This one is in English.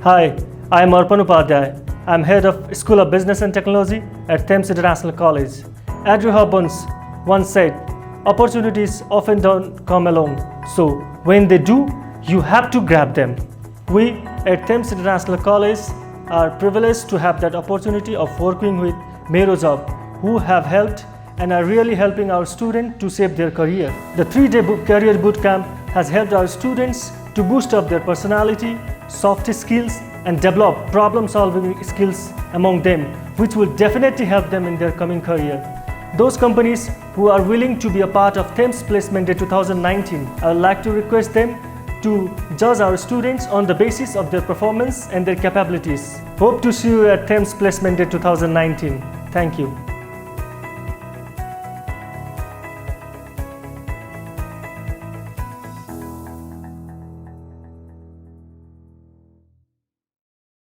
Hi, I am Arpan. I am head of School of Business and Technology at Thames International College. Andrew Hopkins once said, opportunities often don't come alone, so when they do, you have to grab them. We at Thames International College are privileged to have that opportunity of working with MeroJob, who have helped and are really helping our students to shape their career. The 3-day career bootcamp has helped our students to boost up their personality, soft skills, and develop problem-solving skills among them, which will definitely help them in their coming career. Those companies who are willing to be a part of Thames Placement Day 2019, I would like to request them to judge our students on the basis of their performance and their capabilities. Hope to see you at Thames Placement Day 2019. Thank you.